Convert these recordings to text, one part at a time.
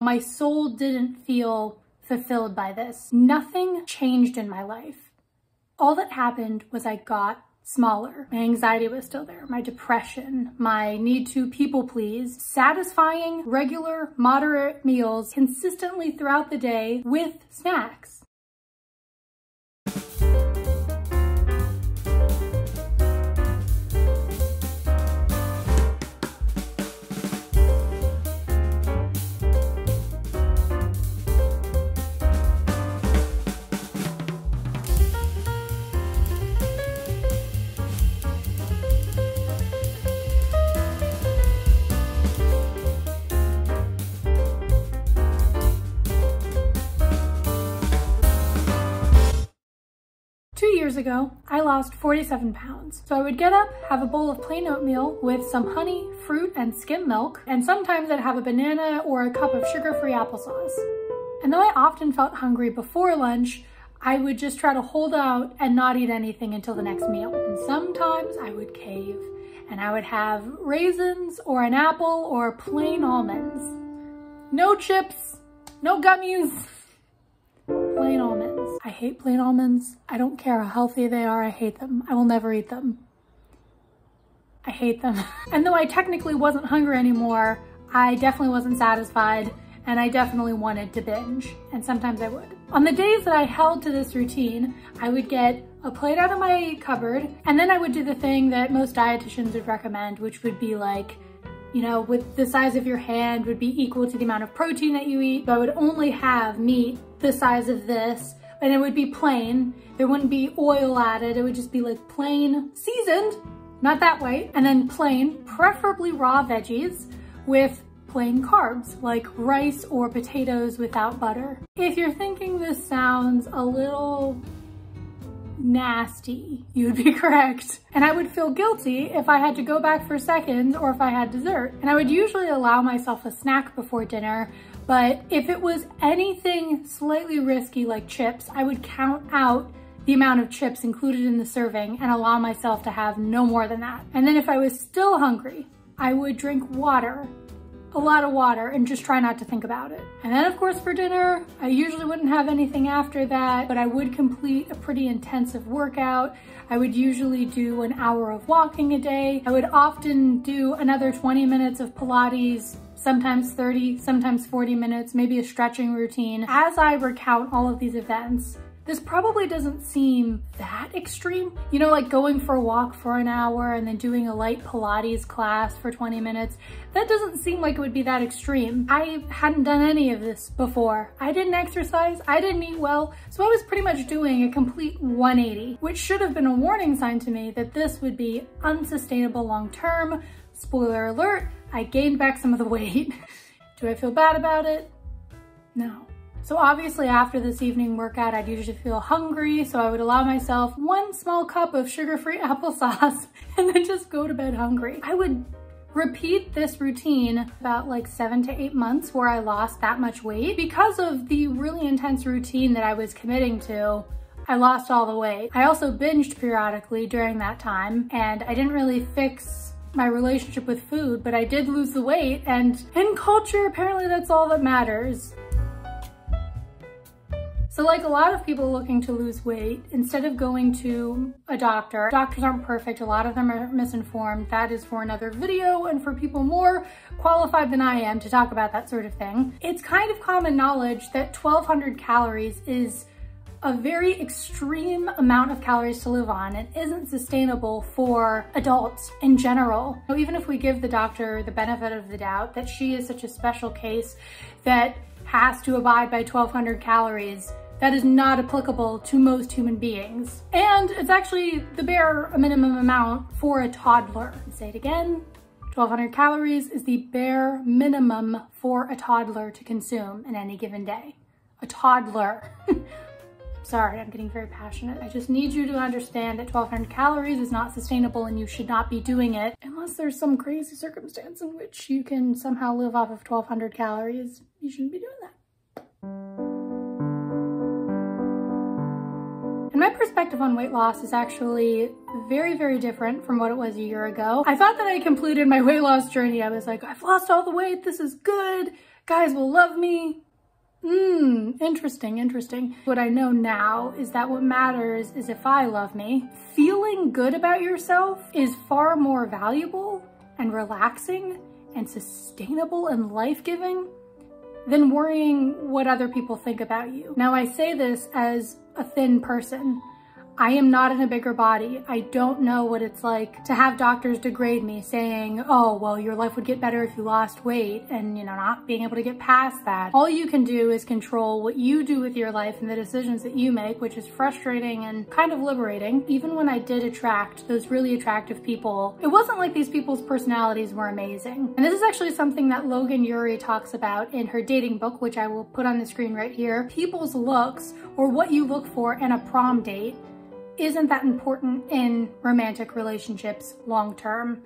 my soul didn't feel fulfilled by this. Nothing changed in my life. All that happened was I got smaller. My anxiety was still there, my depression, my need to people please. Satisfying, regular, moderate meals consistently throughout the day with snacks. 2 years ago, I lost 47 pounds. So I would get up, have a bowl of plain oatmeal with some honey, fruit, and skim milk, and sometimes I'd have a banana or a cup of sugar-free applesauce. And though I often felt hungry before lunch, I would just try to hold out and not eat anything until the next meal. And sometimes I would cave, and I would have raisins or an apple or plain almonds. No chips, no gummies. Plain almonds. I hate plain almonds. I don't care how healthy they are, I hate them. I will never eat them. I hate them. And though I technically wasn't hungry anymore, I definitely wasn't satisfied, and I definitely wanted to binge, and sometimes I would. On the days that I held to this routine, I would get a plate out of my cupboard, and then I would do the thing that most dietitians would recommend, which would be like, you know, with the size of your hand would be equal to the amount of protein that you eat. So I would only have meat the size of this, and it would be plain. There wouldn't be oil added. It would just be like plain seasoned, not that way. And then plain, preferably raw veggies with plain carbs like rice or potatoes without butter. If you're thinking this sounds a little nasty, you would be correct. And I would feel guilty if I had to go back for seconds or if I had dessert. And I would usually allow myself a snack before dinner, but if it was anything slightly risky like chips, I would count out the amount of chips included in the serving and allow myself to have no more than that. And then if I was still hungry, I would drink water, a lot of water, and just try not to think about it. And then of course for dinner, I usually wouldn't have anything after that, but I would complete a pretty intensive workout. I would usually do an hour of walking a day. I would often do another 20 minutes of Pilates, sometimes 30, sometimes 40 minutes, maybe a stretching routine. As I recount all of these events, this probably doesn't seem that extreme. You know, like going for a walk for an hour and then doing a light Pilates class for 20 minutes. That doesn't seem like it would be that extreme. I hadn't done any of this before. I didn't exercise, I didn't eat well, so I was pretty much doing a complete 180, which should have been a warning sign to me that this would be unsustainable long-term. Spoiler alert, I gained back some of the weight. Do I feel bad about it? No. So obviously after this evening workout, I'd usually feel hungry, so I would allow myself one small cup of sugar-free applesauce and then just go to bed hungry. I would repeat this routine about like 7 to 8 months where I lost that much weight. Because of the really intense routine that I was committing to, I lost all the weight. I also binged periodically during that time, and I didn't really fix my relationship with food, but I did lose the weight, and in culture, apparently that's all that matters. So like a lot of people looking to lose weight, instead of going to a doctor, doctors aren't perfect, a lot of them are misinformed. That is for another video and for people more qualified than I am to talk about that sort of thing. It's kind of common knowledge that 1,200 calories is a very extreme amount of calories to live on and isn't sustainable for adults in general. So even if we give the doctor the benefit of the doubt that she is such a special case that has to abide by 1,200 calories, that is not applicable to most human beings. And it's actually the bare minimum amount for a toddler. Say it again, 1,200 calories is the bare minimum for a toddler to consume in any given day. A toddler. Sorry, I'm getting very passionate. I just need you to understand that 1,200 calories is not sustainable and you should not be doing it unless there's some crazy circumstance in which you can somehow live off of 1,200 calories. You shouldn't be doing that. And my perspective on weight loss is actually very, very different from what it was a year ago. I thought that I completed my weight loss journey. I was like, I've lost all the weight, this is good. guys will love me. Interesting. What I know now is that what matters is if I love me. Feeling good about yourself is far more valuable and relaxing and sustainable and life-giving than worrying what other people think about you. Now, I say this as a thin person. I am not in a bigger body. I don't know what it's like to have doctors degrade me saying, oh, well, your life would get better if you lost weight, and, you know, not being able to get past that. All you can do is control what you do with your life and the decisions that you make, which is frustrating and kind of liberating. Even when I did attract those really attractive people, it wasn't like these people's personalities were amazing. And this is actually something that Logan Ury talks about in her dating book, which I will put on the screen right here. People's looks, or what you look for in a prom date, isn't that important in romantic relationships long term.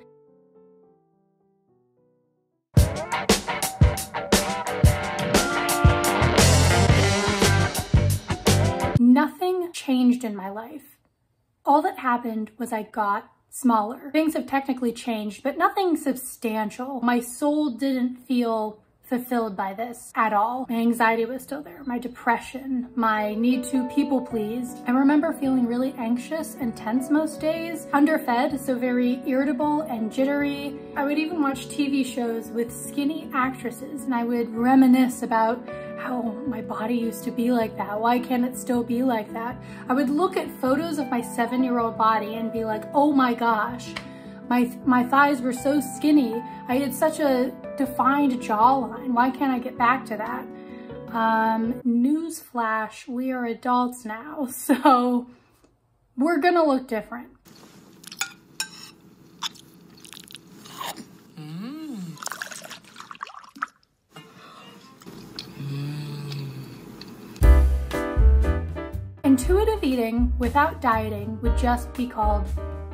Nothing changed in my life. All that happened was I got smaller. Things have technically changed, but nothing substantial. My soul didn't feel fulfilled by this at all. My anxiety was still there, my depression, my need to people please. I remember feeling really anxious and tense most days, underfed, so very irritable and jittery. I would even watch TV shows with skinny actresses and I would reminisce about how my body used to be like that. Why can't it still be like that? I would look at photos of my 7-year-old body and be like, oh my gosh, my thighs were so skinny. I had such a defined jawline. Why can't I get back to that? Newsflash, we are adults now, so we're gonna look different. Intuitive eating without dieting would just be called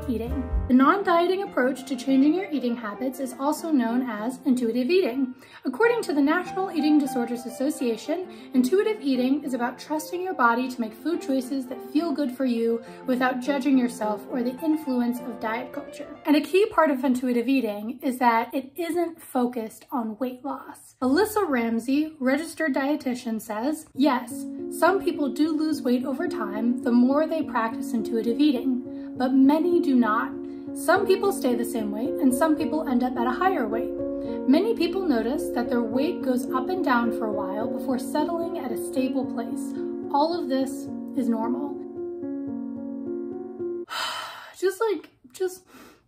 eating. The non-dieting approach to changing your eating habits is also known as intuitive eating. According to the National Eating Disorders Association, intuitive eating is about trusting your body to make food choices that feel good for you without judging yourself or the influence of diet culture. And a key part of intuitive eating is that it isn't focused on weight loss. Alyssa Ramsey, registered dietitian, says, yes, some people do lose weight over time the more they practice intuitive eating, but many do not. Some people stay the same weight and some people end up at a higher weight. Many people notice that their weight goes up and down for a while before settling at a stable place. All of this is normal. Just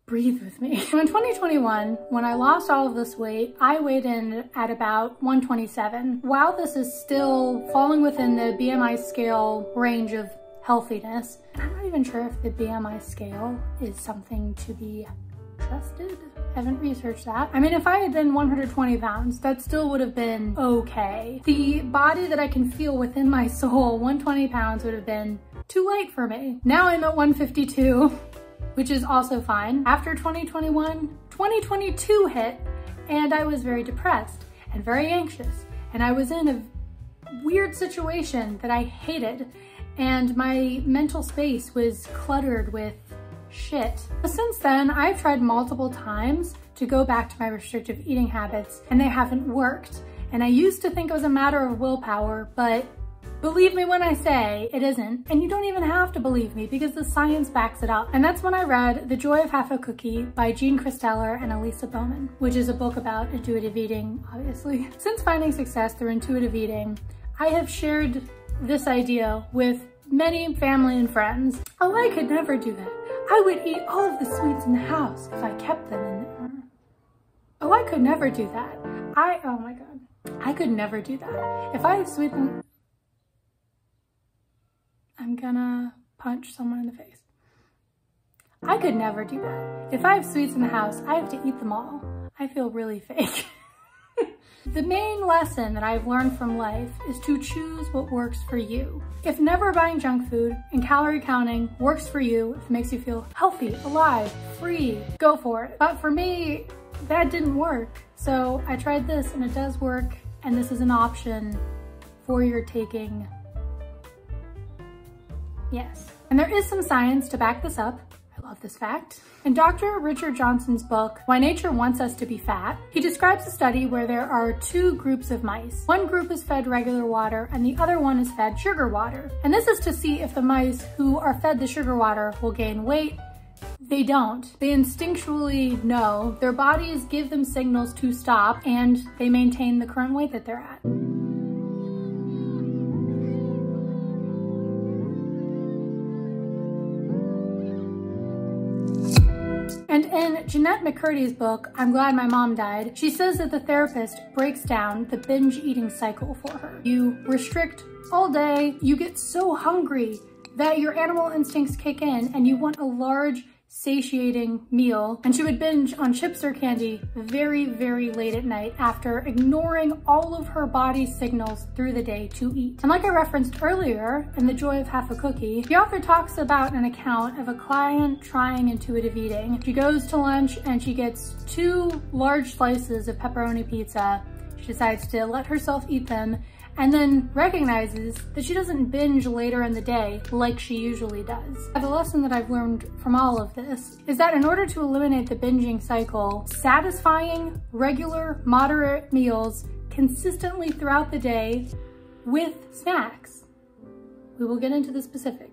breathe with me. So in 2021, when I lost all of this weight, I weighed in at about 127. While this is still falling within the BMI scale range of healthiness, I'm not even sure if the BMI scale is something to be trusted. I haven't researched that. I mean, if I had been 120 pounds, that still would have been okay. The body that I can feel within my soul, 120 pounds would have been too light for me. Now I'm at 152, which is also fine. After 2021, 2022 hit, and I was very depressed and very anxious, and I was in a weird situation that I hated, and my mental space was cluttered with shit. Since then, I've tried multiple times to go back to my restrictive eating habits, and they haven't worked. And I used to think it was a matter of willpower, but believe me when I say it isn't. And you don't even have to believe me because the science backs it up. And that's when I read The Joy of Half a Cookie by Jean Christeller and Elisa Bowman, which is a book about intuitive eating, obviously. Since finding success through intuitive eating, I have shared this idea with many family and friends. Oh, I could never do that. I would eat all of the sweets in the house if I kept them in there. Oh, I could never do that. Oh my God. I could never do that. If I have sweets in... I'm gonna punch someone in the face. I could never do that. If I have sweets in the house, I have to eat them all. I feel really fake. The main lesson that I've learned from life is to choose what works for you. If never buying junk food and calorie counting works for you, if it makes you feel healthy, alive, free, go for it. But for me, that didn't work. So I tried this and it does work, and this is an option for your taking. Yes. And there is some science to back this up. I love this fact. In Dr. Richard Johnson's book, Why Nature Wants Us to Be Fat, he describes a study where there are two groups of mice. One group is fed regular water and the other one is fed sugar water. And this is to see if the mice who are fed the sugar water will gain weight. They don't. They instinctually know. Their bodies give them signals to stop and they maintain the current weight that they're at. And in Jeanette McCurdy's book, I'm Glad My Mom Died, she says that the therapist breaks down the binge eating cycle for her. You restrict all day, you get so hungry that your animal instincts kick in and you want a large, satiating meal. And she would binge on chips or candy very, very late at night after ignoring all of her body's signals through the day to eat. And like I referenced earlier in The Joy of Half a Cookie, the author talks about an account of a client trying intuitive eating. She goes to lunch and she gets 2 large slices of pepperoni pizza. She decides to let herself eat them and then recognizes that she doesn't binge later in the day like she usually does. The lesson that I've learned from all of this is that in order to eliminate the binging cycle, satisfying, regular, moderate meals consistently throughout the day with snacks. We will get into the specifics.